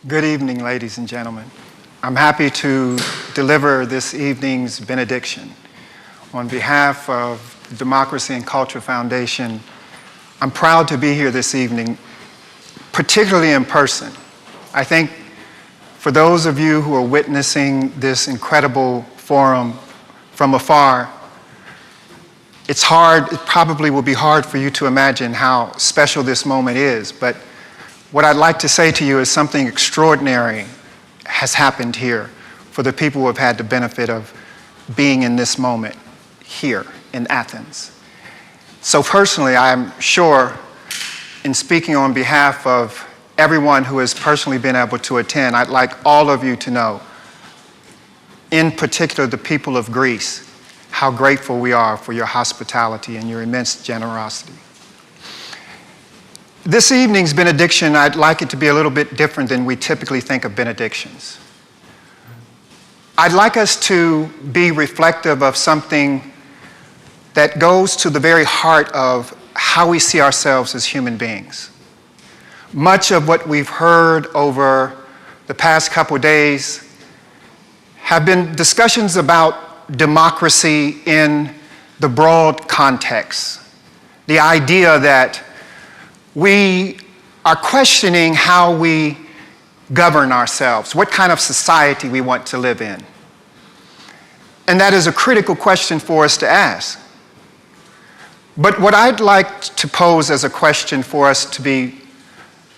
Good evening, ladies and gentlemen. I'm happy to deliver this evening's benediction. On behalf of the Democracy and Culture Foundation, I'm proud to be here this evening, particularly in person. I think for those of you who are witnessing this incredible forum from afar, it probably will be hard for you to imagine how special this moment is, but what I'd like to say to you is something extraordinary has happened here for the people who have had the benefit of being in this moment here in Athens. So personally, I'm sure in speaking on behalf of everyone who has personally been able to attend, I'd like all of you to know, in particular the people of Greece, how grateful we are for your hospitality and your immense generosity. This evening's benediction, I'd like it to be a little bit different than we typically think of benedictions. I'd like us to be reflective of something that goes to the very heart of how we see ourselves as human beings. Much of what we've heard over the past couple of days have been discussions about democracy in the broad context. The idea that we are questioning how we govern ourselves, what kind of society we want to live in. And that is a critical question for us to ask. But what I'd like to pose as a question for us to be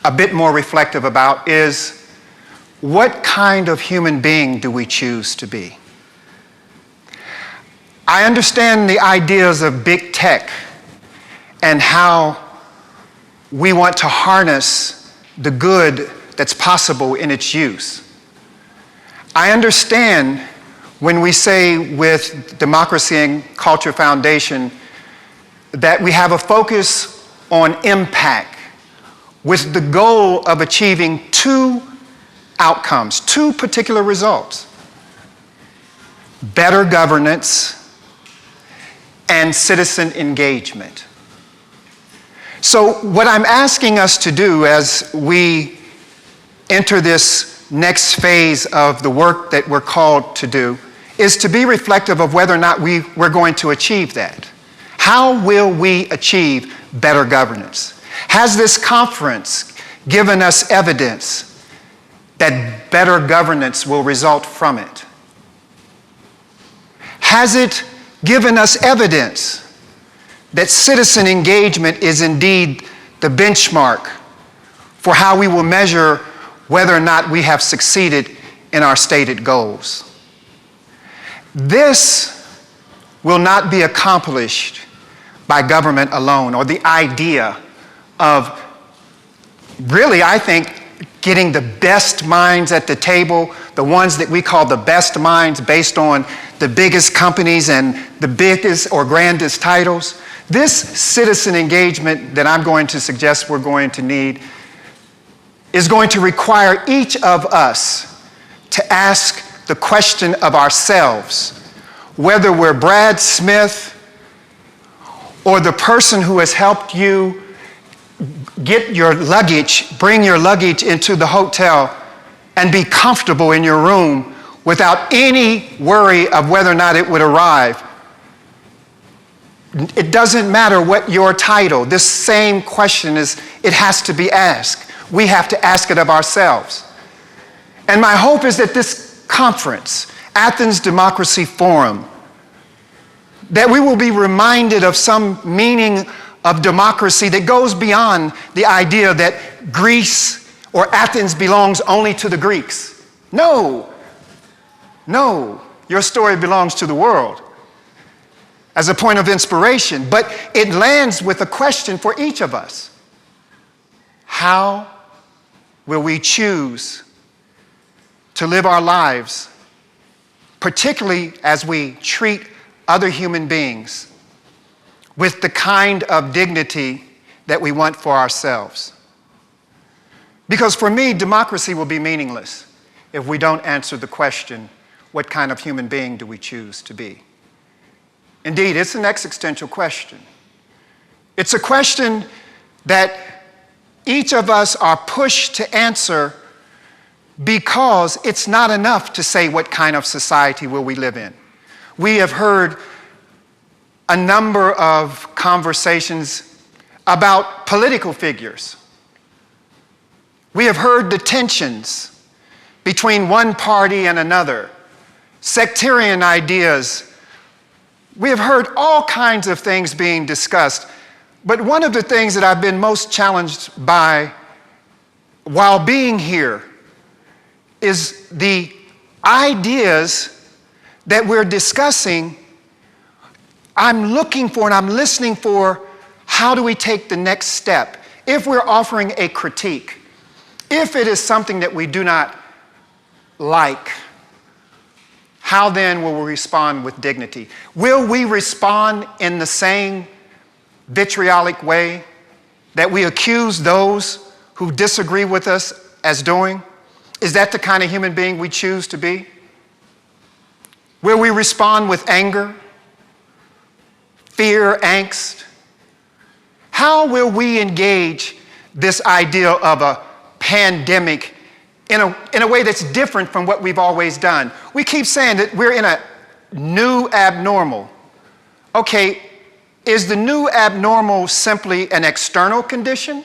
a bit more reflective about is, what kind of human being do we choose to be? I understand the ideas of big tech and how we want to harness the good that's possible in its use. I understand when we say with Democracy and Culture Foundation that we have a focus on impact with the goal of achieving two outcomes, two particular results: better governance and citizen engagement. So what I'm asking us to do as we enter this next phase of the work that we're called to do is to be reflective of whether or not we're going to achieve that. How will we achieve better governance? Has this conference given us evidence that better governance will result from it? Has it given us evidence that citizen engagement is indeed the benchmark for how we will measure whether or not we have succeeded in our stated goals? This will not be accomplished by government alone, or the idea of really, I think, getting the best minds at the table, the ones that we call the best minds based on the biggest companies and the biggest or grandest titles. This citizen engagement that I'm going to suggest we're going to need is going to require each of us to ask the question of ourselves, whether we're Brad Smith or the person who has helped you get your luggage, bring your luggage into the hotel and be comfortable in your room without any worry of whether or not it would arrive. It doesn't matter what your title, this same question it has to be asked. We have to ask it of ourselves. And my hope is that this conference, Athens Democracy Forum, that we will be reminded of some meaning of democracy that goes beyond the idea that Greece or Athens belongs only to the Greeks. No, your story belongs to the world as a point of inspiration, but it lands with a question for each of us. How will we choose to live our lives, particularly as we treat other human beings with the kind of dignity that we want for ourselves? Because for me, democracy will be meaningless if we don't answer the question, what kind of human being do we choose to be? Indeed, it's an existential question. It's a question that each of us are pushed to answer because it's not enough to say what kind of society will we live in. We have heard a number of conversations about political figures. We have heard the tensions between one party and another, sectarian ideas. We have heard all kinds of things being discussed, but one of the things that I've been most challenged by while being here is the ideas that we're discussing. I'm looking for and I'm listening for, how do we take the next step? If we're offering a critique, if it is something that we do not like, how then will we respond with dignity? Will we respond in the same vitriolic way that we accuse those who disagree with us as doing? Is that the kind of human being we choose to be? Will we respond with anger, fear, angst? How will we engage this idea of a pandemic in a way that's different from what we've always done? We keep saying that we're in a new abnormal. Okay, is the new abnormal simply an external condition?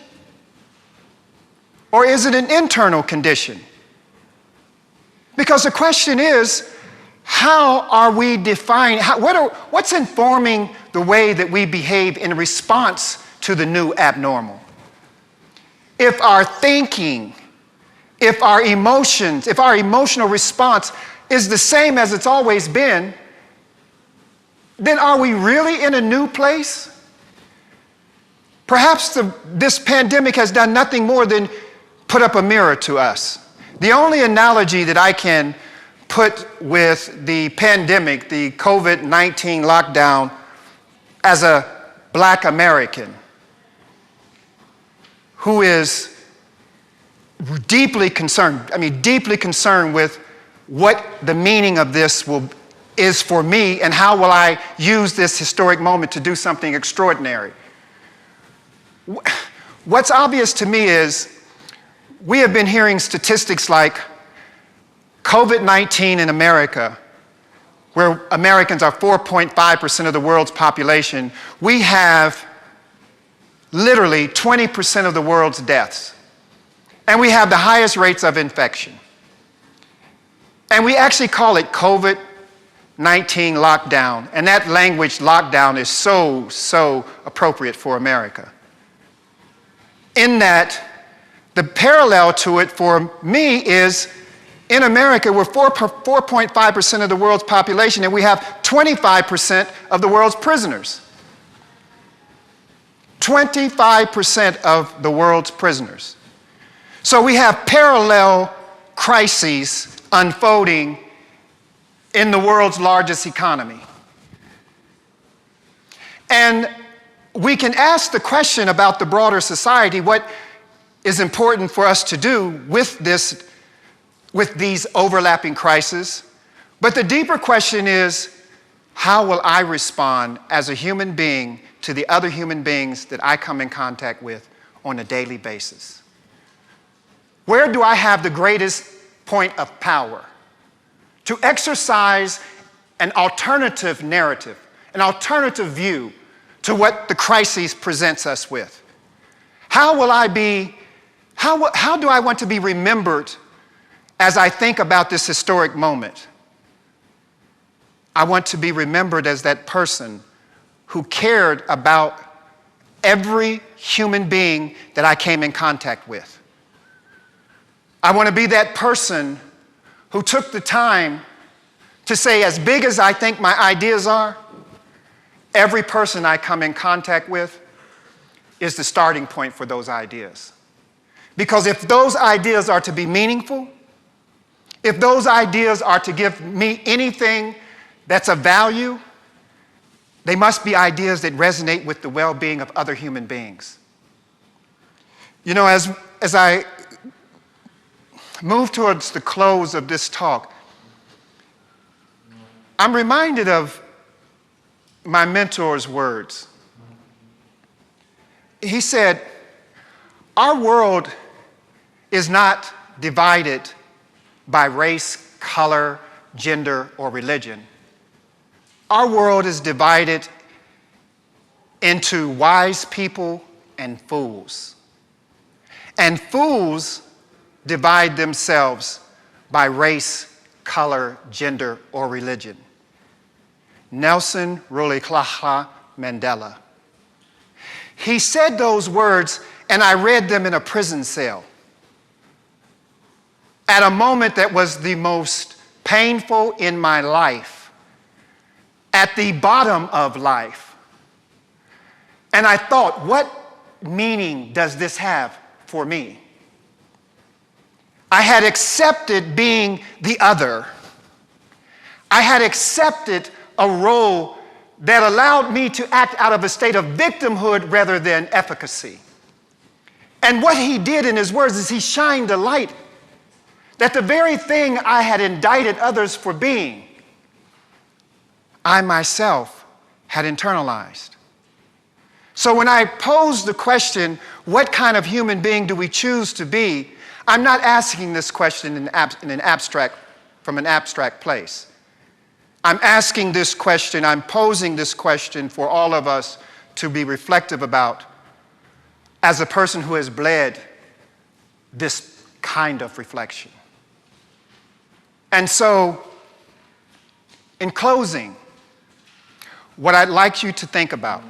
Or is it an internal condition? Because the question is, how are we defining, what's informing the way that we behave in response to the new abnormal? If our thinking, if our emotions, if our emotional response is the same as it's always been, then are we really in a new place? Perhaps this pandemic has done nothing more than put up a mirror to us. The only analogy that I can put with the pandemic, the COVID-19 lockdown, as a Black American who is deeply concerned with what the meaning of this is for me, and how will I use this historic moment to do something extraordinary. What's obvious to me is we have been hearing statistics like COVID-19 in America, where Americans are 4.5% of the world's population, we have literally 20% of the world's deaths. And we have the highest rates of infection. And we actually call it COVID-19 lockdown. And that language, lockdown, is so appropriate for America. In that, the parallel to it for me is, in America, we're 4.5% of the world's population, and we have 25% of the world's prisoners. 25% of the world's prisoners. So we have parallel crises unfolding in the world's largest economy. And we can ask the question about the broader society, what is important for us to do with these overlapping crises. But the deeper question is, how will I respond as a human being to the other human beings that I come in contact with on a daily basis? Where do I have the greatest point of power to exercise an alternative narrative, an alternative view to what the crisis presents us with? How do I want to be remembered as I think about this historic moment? I want to be remembered as that person who cared about every human being that I came in contact with. I want to be that person who took the time to say, as big as I think my ideas are, every person I come in contact with is the starting point for those ideas. Because if those ideas are to be meaningful, if those ideas are to give me anything that's of value, they must be ideas that resonate with the well-being of other human beings. You know, as I move towards the close of this talk, I'm reminded of my mentor's words. He said, our world is not divided by race, color, gender, or religion. Our world is divided into wise people and fools. And fools divide themselves by race, color, gender, or religion. Nelson Rolihlahla Mandela. He said those words, and I read them in a prison cell at a moment that was the most painful in my life, at the bottom of life. And I thought, what meaning does this have for me? I had accepted being the other. I had accepted a role that allowed me to act out of a state of victimhood rather than efficacy. And what he did in his words is he shined a light that the very thing I had indicted others for being, I myself had internalized. So when I pose the question, what kind of human being do we choose to be? I'm not asking this question from an abstract place. I'm asking this question, I'm posing this question for all of us to be reflective about as a person who has bled this kind of reflection. And so, in closing, what I'd like you to think about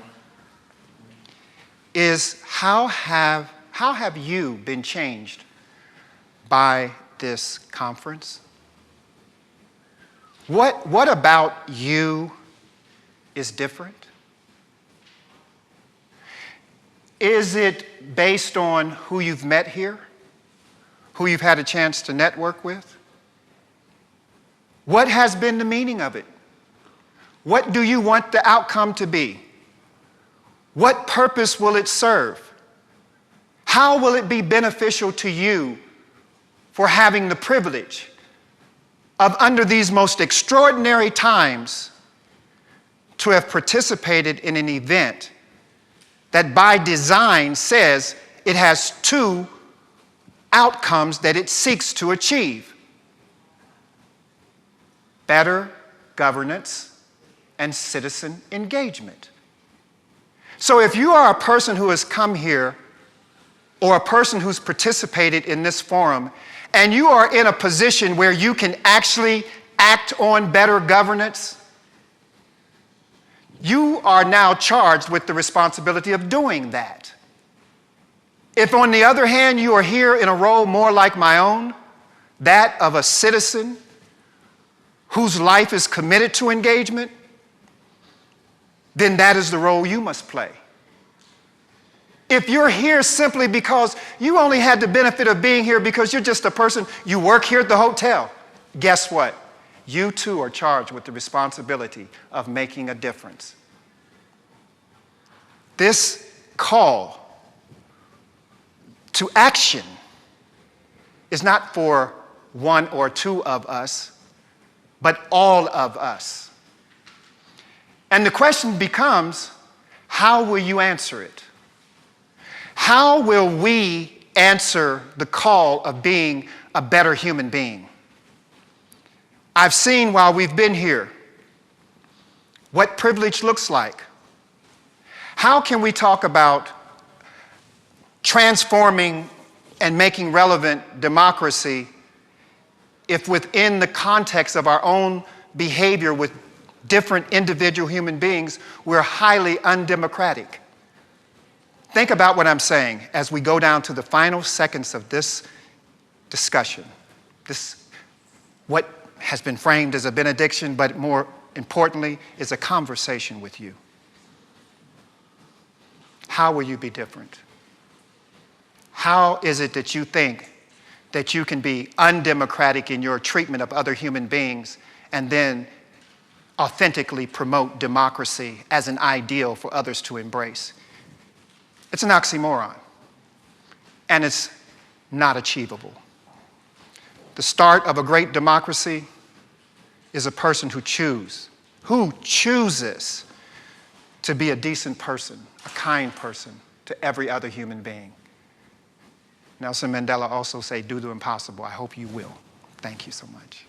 is how have you been changed by this conference? What about you is different? Is it based on who you've met here? Who you've had a chance to network with? What has been the meaning of it? What do you want the outcome to be? What purpose will it serve? How will it be beneficial to you for having the privilege of, under these most extraordinary times, to have participated in an event that by design says it has two outcomes that it seeks to achieve: better governance and citizen engagement. So if you are a person who has come here or a person who's participated in this forum and you are in a position where you can actually act on better governance, you are now charged with the responsibility of doing that. If, on the other hand, you are here in a role more like my own, that of a citizen whose life is committed to engagement, then that is the role you must play. If you're here simply because you only had the benefit of being here because you're just a person, you work here at the hotel, guess what? You too are charged with the responsibility of making a difference. This call to action is not for one or two of us, but all of us. And the question becomes, how will you answer it? How will we answer the call of being a better human being? I've seen while we've been here what privilege looks like. How can we talk about transforming and making relevant democracy if within the context of our own behavior with different individual human beings, we're highly undemocratic? Think about what I'm saying as we go down to the final seconds of this discussion, what has been framed as a benediction, but more importantly, is a conversation with you. How will you be different? How is it that you think that you can be undemocratic in your treatment of other human beings and then authentically promote democracy as an ideal for others to embrace? It's an oxymoron, and it's not achievable. The start of a great democracy is a person who chooses to be a decent person, a kind person to every other human being. Nelson Mandela also said, do the impossible. I hope you will. Thank you so much.